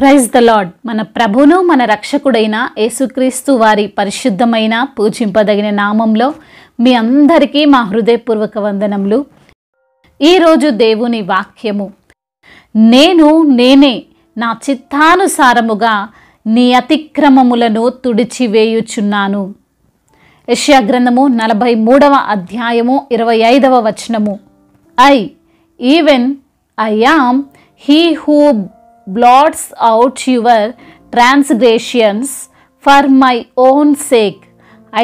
Praise the lord. మన ప్రభును మన రక్షకుడైన యేసుక్రీస్తు వారి పరిశుద్ధమైన పూజింపదగిన నామంలో మీ అందరికీ మా హృదయపూర్వక వందనములు. ఈరోజు దేవుని వాక్యము, నేనే నా చిత్తానుసారముగా నీ అతిక్రమములను తుడిచివేయుచున్నాను. యెషయా గ్రంథము 43వ అధ్యాయము 25వ వచనము. Even I am he who blots out your transgressions for my own sake.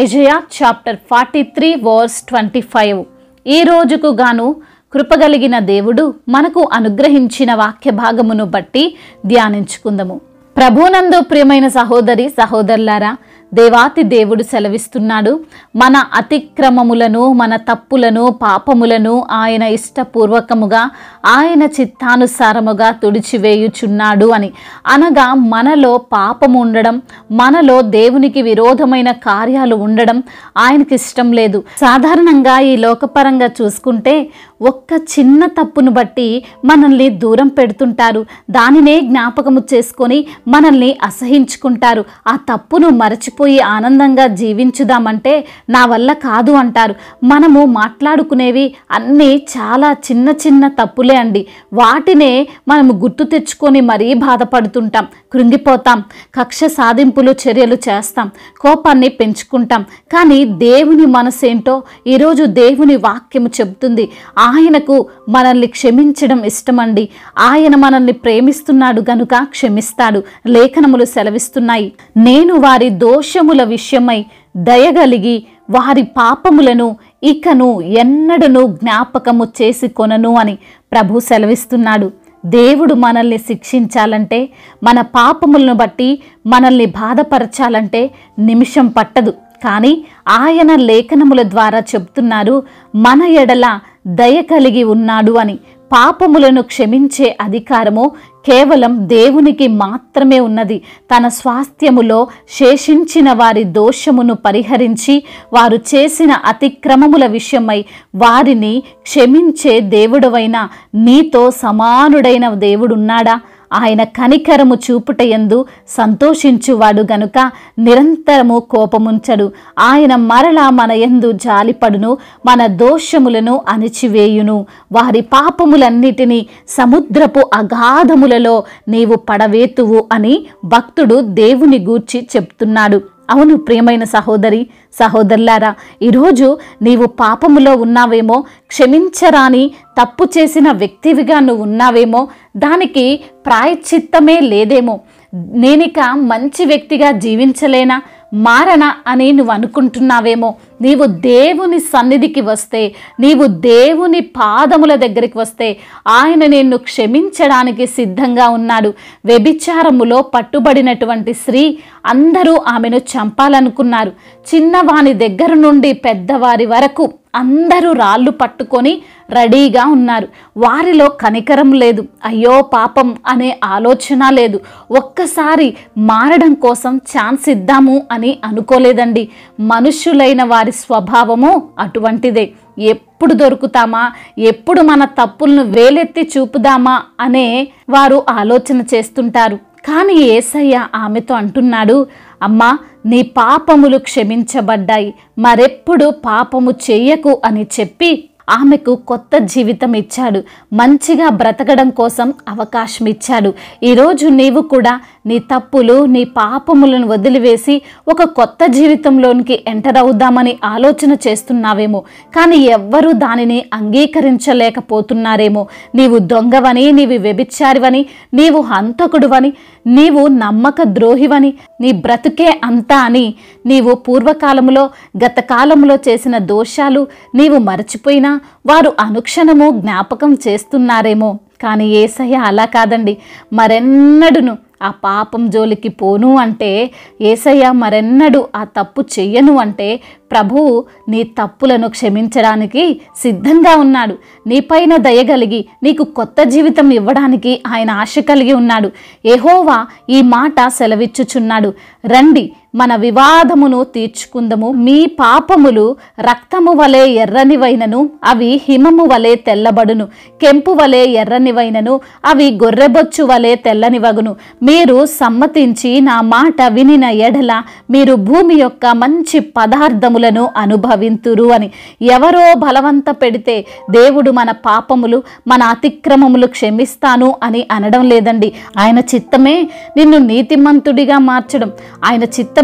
Isaiah chapter 43 verse 25. ఈ రోజుకు గాను కృపగలిగిన దేవుడు మనకు అనుగ్రహించిన వాక్య భాగమును బట్టి ధ్యానించుకుందాము. ప్రభునందు ప్రియమైన సహోదరి సహోదరులారా, దేవాతి దేవుడు సెలవిస్తున్నాడు, మన అతిక్రమములను, మన తప్పులను, పాపములను ఆయన ఇష్టపూర్వకముగా, ఆయన చిత్తానుసారముగా తుడిచివేయుచున్నాడు అని. అనగా మనలో పాపము ఉండడం, మనలో దేవునికి విరోధమైన కార్యాలు ఉండడం ఆయనకి ఇష్టం లేదు. సాధారణంగా ఈ లోకపరంగా చూసుకుంటే ఒక్క చిన్న తప్పును బట్టి మనల్ని దూరం పెడుతుంటారు. దానినే జ్ఞాపకము చేసుకొని మనల్ని అసహించుకుంటారు. ఆ తప్పును మరచిపోయి ఆనందంగా జీవించుదామంటే నా వల్ల కాదు అంటారు. మనము మాట్లాడుకునేవి అన్నీ చాలా చిన్న చిన్న తప్పులే అండి. వాటినే మనము గుర్తు తెచ్చుకొని మరీ బాధపడుతుంటాం, కృంగిపోతాం, కక్ష సాధింపులు చర్యలు చేస్తాం, కోపాన్ని పెంచుకుంటాం. కానీ దేవుని మనసేంటో ఈరోజు దేవుని వాక్యము చెబుతుంది. ఆయనకు మనల్ని క్షమించడం ఇష్టమండి. ఆయన మనల్ని ప్రేమిస్తున్నాడు గనుక క్షమిస్తాడు. లేఖనములు సెలవిస్తున్నాయి, నేను వారి దోషముల విషయమై దయగలిగి వారి పాపములను ఇకను ఎన్నడను జ్ఞాపకము చేసి కొనను అని ప్రభు సెలవిస్తున్నాడు. దేవుడు మనల్ని శిక్షించాలంటే, మన పాపములను బట్టి మనల్ని బాధపరచాలంటే నిమిషం పట్టదు. కానీ ఆయన లేఖనముల ద్వారా చెప్తున్నారు, మన ఎడల దయ కలిగి ఉన్నాడు అని. పాపములను క్షమించే అధికారము కేవలం దేవునికి మాత్రమే ఉన్నది. తన స్వాస్థ్యములో శేషించిన వారి దోషమును పరిహరించి వారు చేసిన అతిక్రమముల విషయమై వారిని క్షమించే దేవుడవైన నీతో సమానుడైన దేవుడున్నాడా? ఆయన కనికరము చూపుటయందు సంతోషించువాడు గనుక నిరంతరము కోపముంచడు. ఆయన మరలా మన యందు జాలిపడును, మన దోషములను అణిచివేయును. వారి పాపములన్నిటినీ సముద్రపు అగాధములలో నీవు పడవేతువు అని భక్తుడు దేవుని గూర్చి చెప్తున్నాడు. అవును ప్రియమైన సహోదరి సహోదరులారా, ఈరోజు నీవు పాపములో ఉన్నావేమో, క్షమించరాని తప్పు చేసిన వ్యక్తివిగా నువ్వు ఉన్నావేమో, దానికి ప్రాయశ్చిత్తమే లేదేమో, నేనిక మంచి వ్యక్తిగా జీవించలేనా, మారనా అని నువ్వు అనుకుంటున్నావేమో. నీవు దేవుని సన్నిధికి వస్తే, నీవు దేవుని పాదముల దగ్గరికి వస్తే ఆయన నిన్ను క్షమించడానికి సిద్ధంగా ఉన్నాడు. వ్యభిచారములో పట్టుబడినటువంటి స్త్రీ, అందరూ ఆమెను చంపాలనుకున్నారు. చిన్నవాని దగ్గర నుండి పెద్దవారి వరకు అందరూ రాళ్ళు పట్టుకొని రెడీగా ఉన్నారు. వారిలో కనికరం లేదు, అయ్యో పాపం అనే ఆలోచన లేదు. ఒక్కసారి మారడం కోసం ఛాన్స్ ఇద్దాము అని అనుకోలేదండి. మనుష్యులైన వారి స్వభావము అటువంటిదే. ఎప్పుడు దొరుకుతామా, ఎప్పుడు మన తప్పులను వేలెత్తి చూపుదామా అనే వారు ఆలోచన చేస్తుంటారు. కానీ యేసయ్య ఆమెతో అంటున్నాడు, అమ్మా నీ పాపములు క్షమించబడ్డాయి, మరెప్పుడు పాపము చెయ్యకు అని చెప్పి ఆమెకు కొత్త జీవితం ఇచ్చాడు. మంచిగా బ్రతకడం కోసం అవకాశం ఇచ్చాడు. ఈరోజు నీవు కూడా నీ తప్పులు, నీ పాపములను వదిలివేసి ఒక కొత్త జీవితంలోనికి ఎంటర్ అవుదామని ఆలోచన చేస్తున్నావేమో. కానీ ఎవ్వరూ దానిని అంగీకరించలేకపోతున్నారేమో. నీవు దొంగవని, నీవు వ్యభిచారివని, నీవు హంతకుడువని, నీవు నమ్మక ద్రోహివని, నీ బ్రతుకే అంతా అని నీవు పూర్వకాలంలో గత కాలంలో చేసిన దోషాలు నీవు మరచిపోయినా వారు అనుక్షణము జ్ఞాపకం చేస్తున్నారేమో. కానీ యేసయ్య అలా కాదండి. మరెన్నడును ఆ పాపం జోలికి పోను అంటే, యేసయ్య మరెన్నడూ ఆ తప్పు చెయ్యను అంటే, ప్రభువు నీ తప్పులను క్షమించడానికి సిద్ధంగా ఉన్నాడు. నీపైన దయగలిగి నీకు కొత్త జీవితం ఇవ్వడానికి ఆయన ఆశ కలిగి ఉన్నాడు. యెహోవా ఈ మాట సెలవిచ్చుచున్నాడు, రండి మన వివాదమును తీర్చుకుందము. మీ పాపములు రక్తము వలె ఎర్రనివైనను అవి హిమము వలె తెల్లబడును, కెంపు వలె ఎర్రనివైనను అవి గొర్రెబొచ్చు వలె తెల్లనివగును. మీరు సమ్మతించి నా మాట వినిన ఎడల మీరు భూమి యొక్క మంచి పదార్థములను అనుభవింతురు అని. ఎవరో బలవంత పెడితే దేవుడు మన పాపములు మన అతిక్రమములు క్షమిస్తాను అని అనడం లేదండి. ఆయన చిత్తమే నిన్ను నీతిమంతుడిగా మార్చడం, ఆయన చిత్తమే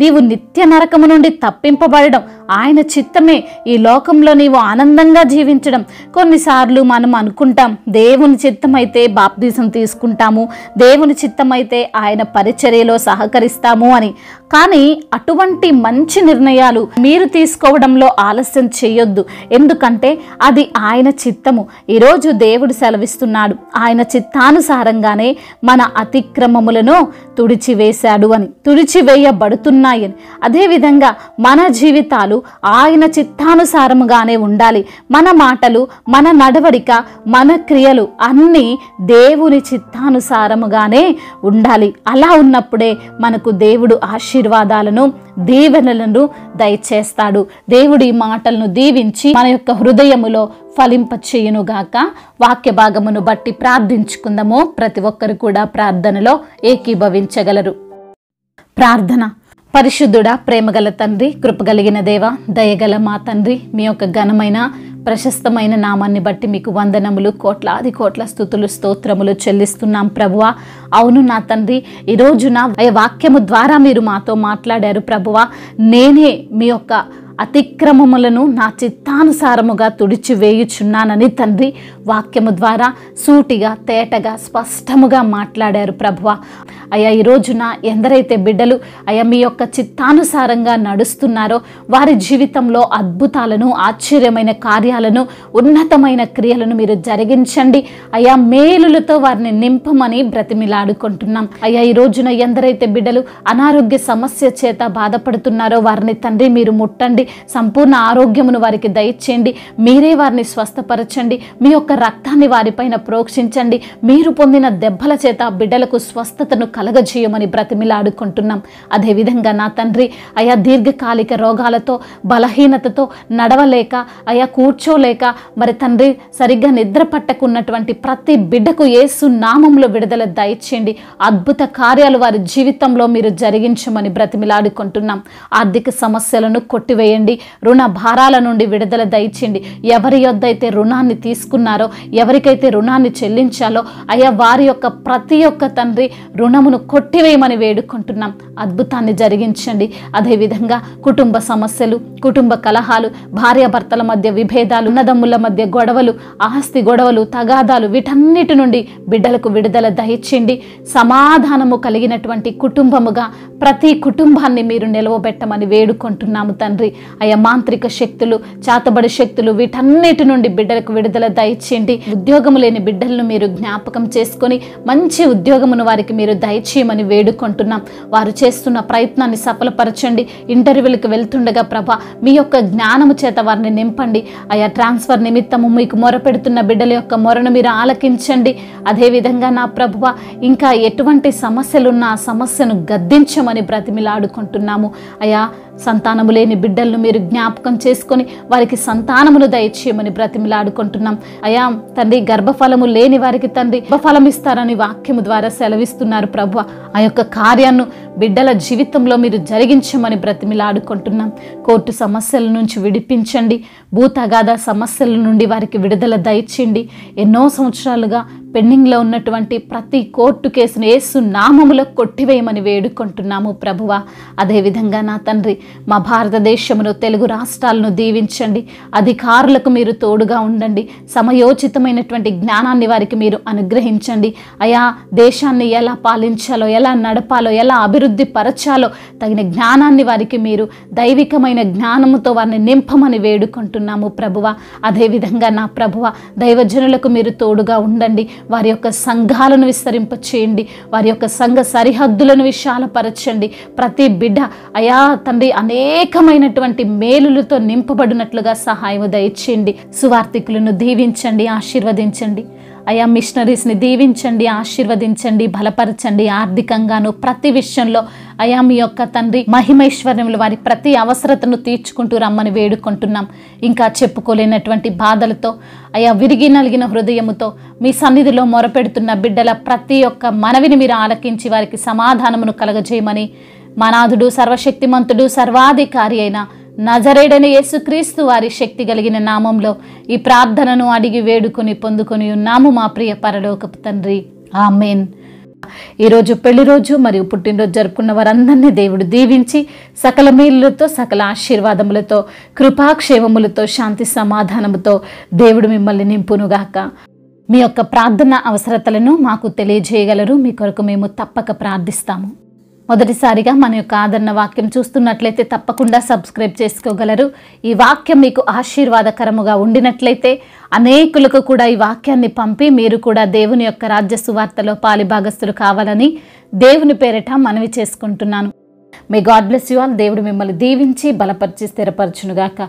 నీవు నిత్య నరకము నుండి తప్పింపబడడం, ఆయన చిత్తమే ఈ లోకంలో నీవు ఆనందంగా జీవించడం. కొన్నిసార్లు మనం అనుకుంటాం దేవుని చిత్తమైతే బాప్తిజం తీసుకుంటాము, దేవుని చిత్తమైతే ఆయన పరిచర్యలో సహకరిస్తాము అని. కానీ అటువంటి మంచి నిర్ణయాలు మీరు తీసుకోవడంలో ఆలస్యం చేయొద్దు. ఎందుకంటే అది ఆయన చిత్తము. ఈరోజు దేవుడు సెలవిస్తున్నాడు, ఆయన చిత్తానుసారంగానే మన అతిక్రమములను తుడిచివేశాడు అని, తుడిచివేయబడుతున్నాయని. అదేవిధంగా మన జీవితాలు ఆయన చిత్తానుసారముగానే ఉండాలి. మన మాటలు, మన నడవడిక, మన క్రియలు అన్నీ దేవుని చిత్తానుసారముగానే ఉండాలి. అలా ఉన్నప్పుడే మనకు దేవుడు ఆశీర్వాదాలను, దీవెనలను దయచేస్తాడు. దేవుడి మాటలను దీవించి మన యొక్క హృదయములో ఫలింపచేయునుగాక. వాక్య భాగమును బట్టి ప్రార్థించుకుందాము. ప్రతి ఒక్కరు కూడా ప్రార్థనలో ఏకీభవించగలరు. ప్రార్థన. పరిశుద్ధుడా, ప్రేమగల తండ్రి, కృపగలిగిన దేవ, దయగల మా తండ్రి, మీ యొక్క ఘనమైన ప్రశస్తమైన నామాన్ని బట్టి మీకు వందనములు, కోట్లాది కోట్ల స్తుతులు, స్తోత్రములు చెల్లిస్తున్నాం ప్రభువా. అవును నా తండ్రి, ఈరోజు నా వాక్యము ద్వారా మీరు మాతో మాట్లాడారు ప్రభువా. నేనే మీ యొక్క అతిక్రమములను నా చిత్తానుసారముగా తుడిచివేయుచున్నానని తండ్రి వాక్యము ద్వారా సూటిగా, తేటగా, స్పష్టముగా మాట్లాడారు ప్రభువా. అయ్యా, ఈ రోజున ఎందరైతే బిడ్డలు అయ్యా మీ యొక్క చిత్తానుసారంగా నడుస్తున్నారో వారి జీవితంలో అద్భుతాలను, ఆశ్చర్యమైన కార్యాలను, ఉన్నతమైన క్రియలను మీరు జరిగించండి అయ్యా. మేలులతో వారిని నింపమని బ్రతిమిలాడుకుంటున్నాం అయ్యా. ఈ రోజున ఎందరైతే బిడ్డలు అనారోగ్య సమస్య చేత బాధపడుతున్నారో వారిని తండ్రి మీరు ముట్టండి, సంపూర్ణ ఆరోగ్యమును వారికి దయచేయండి. మీరే వారిని స్వస్థపరచండి, మీ యొక్క రక్తాన్ని వారిపైన ప్రోక్షించండి. మీరు పొందిన దెబ్బల చేత బిడ్డలకు స్వస్థతను కలగజేయమని బ్రతిమిలాడుకుంటున్నాం. అదేవిధంగా నా తండ్రి అయా దీర్ఘకాలిక రోగాలతో, బలహీనతతో, నడవలేక అయా కూర్చోలేక మరి తండ్రి సరిగ్గా నిద్ర పట్టకున్నటువంటి ప్రతి బిడ్డకు యేసు నామములో విడుదల దయచేయండి. అద్భుత కార్యాలు వారి జీవితంలో మీరు జరిగించమని బ్రతిమిలాడుకుంటున్నాం. ఆర్థిక సమస్యలను కొట్టివేయండి, రుణ భారాల నుండి విడుదల దయచేయండి. ఎవరి యొద్ద అయితే రుణాన్ని తీసుకున్నారో, ఎవరికైతే రుణాన్ని చెల్లించాలో అయ్యా వారి యొక్క ప్రతి ఒక్క తండ్రి రుణమును కొట్టివేయమని వేడుకుంటున్నాం. అద్భుతాన్ని జరిగించండి. అదేవిధంగా కుటుంబ సమస్యలు, కుటుంబ కలహాలు, భార్యాభర్తల మధ్య విభేదాలు, అన్నదమ్ముల మధ్య గొడవలు, ఆస్తి గొడవలు, తగాదాలు, వీటన్నిటి నుండి బిడ్డలకు విడుదల దయచేయండి. సమాధానము కలిగినటువంటి కుటుంబముగా ప్రతి కుటుంబాన్ని మీరు నిలవబెట్టమని వేడుకుంటున్నాము తండ్రి. అయ్యా మాంత్రిక శక్తులు, చాతబడి శక్తులు, వీటన్నిటి నుండి బిడ్డలకు విడుదల దయచేయండి. ఉద్యోగము లేని బిడ్డలను మీరు జ్ఞాపకం చేసుకొని మంచి ఉద్యోగమును వారికి మీరు దయచేయమని వేడుకుంటున్నాం. వారు చేస్తున్న ప్రయత్నాన్ని సఫలపరచండి. ఇంటర్వ్యూలకు వెళ్తుండగా ప్రభా మీ యొక్క జ్ఞానము చేత వారిని నింపండి. అయా ట్రాన్స్ఫర్ నిమిత్తము మీకు మొరపెడుతున్న బిడ్డల యొక్క మొరను మీరు ఆలకించండి. అదేవిధంగా నా ప్రభువా ఇంకా ఎటువంటి సమస్యలున్నా ఆ సమస్యను గద్దించమని బ్రతిమిలాడుకుంటున్నాము. అయా సంతానము లేని బిడ్డలను మీరు జ్ఞాపకం చేసుకొని వారికి సంతానమును దయచేయమని బ్రతిమిలాడుకుంటున్నాం. అయా తండ్రి గర్భఫలము లేని వారికి తండ్రి గర్భఫలం ఇస్తారని వాక్యము ద్వారా సెలవిస్తున్నారు ప్రభువా. ఆ యొక్క కార్యాన్ని బిడ్డల జీవితంలో మీరు జరిగించమని బ్రతిమిలాడుకుంటున్నాం. కోర్టు సమస్యల నుంచి విడిపించండి. భూతగాథ సమస్యల నుండి వారికి విడుదల దయచేయండి. ఎన్నో సంవత్సరాలుగా పెండింగ్లో ఉన్నటువంటి ప్రతి కోర్టు కేసును యేసు నామములో కొట్టివేయమని వేడుకుంటున్నాము ప్రభువా. అదేవిధంగా నా తండ్రి మా భారతదేశమును, తెలుగు రాష్ట్రాలను దీవించండి. అధికారులకు మీరు తోడుగా ఉండండి. సమయోచితమైనటువంటి జ్ఞానాన్ని వారికి మీరు అనుగ్రహించండి. అయా దేశాన్ని ఎలా పాలించాలో, ఎలా నడపాలో, ఎలా అభివృద్ధి పరచాలో తగిన జ్ఞానాన్ని వారికి మీరు దైవికమైన జ్ఞానముతో వారిని నింపమని వేడుకుంటున్నాము ప్రభువా. అదేవిధంగా నా ప్రభువా దైవజనులకు మీరు తోడుగా ఉండండి. వారి యొక్క సంఘాలను విస్తరింపచేయండి, వారి యొక్క సంఘ సరిహద్దులను విశాలపరచండి. ప్రతి బిడ్డ అయా తండ్రి అనేకమైనటువంటి మేలులతో నింపబడినట్లుగా సహాయం దయచేయండి. సువార్థికులను దీవించండి, ఆశీర్వదించండి. అయా మిషనరీస్ని దీవించండి, ఆశీర్వదించండి, బలపరచండి. ఆర్థికంగాను ప్రతి విషయంలో అయా మీ యొక్క తండ్రి మహిమైశ్వర్యములు వారి ప్రతి అవసరతను తీర్చుకుంటూ రమ్మని వేడుకుంటున్నాం. ఇంకా చెప్పుకోలేనటువంటి బాధలతో అయా విరిగి నలిగిన హృదయముతో మీ సన్నిధిలో మొరపెడుతున్న బిడ్డల ప్రతి ఒక్క మనవిని మీరు ఆలకించి వారికి సమాధానమును కలగజేయమని మా నాథుడు సర్వశక్తిమంతుడు సర్వాధికారి అయిన నజరేయుడైన యేసుక్రీస్తు వారి శక్తి కలిగిన నామంలో ఈ ప్రార్థనను అడిగి వేడుకొని పొందుకొని ఉన్నాము మా ప్రియ పరలోకపు తండ్రి, ఆమేన్. ఈరోజు పెళ్లి రోజు మరియు పుట్టినరోజు జరుపుకున్న వారందరినీ దేవుడు దీవించి సకల మేలులతో సకల ఆశీర్వాదములతో కృపాక్షేమములతో శాంతి సమాధానముతో దేవుడు మిమ్మల్ని నింపునుగాక. మీ యొక్క ప్రార్థన అవసరతలను మాకు తెలియజేయగలరు. మీ కొరకు మేము తప్పక ప్రార్థిస్తాము. మొదటిసారిగా మన యొక్క ఆదరణ వాక్యం చూస్తున్నట్లయితే తప్పకుండా సబ్స్క్రైబ్ చేసుకోగలరు. ఈ వాక్యం మీకు ఆశీర్వాదకరముగా ఉండినట్లయితే అనేకులకు కూడా ఈ వాక్యాన్ని పంపి మీరు కూడా దేవుని యొక్క రాజ్య సువార్తలో పాలిభాగస్తులు కావాలని దేవుని పేరిట మనవి చేసుకుంటున్నాను. May God bless you all. దేవుడు మిమ్మల్ని దీవించి బలపరిచి స్థిరపరచునుగాక.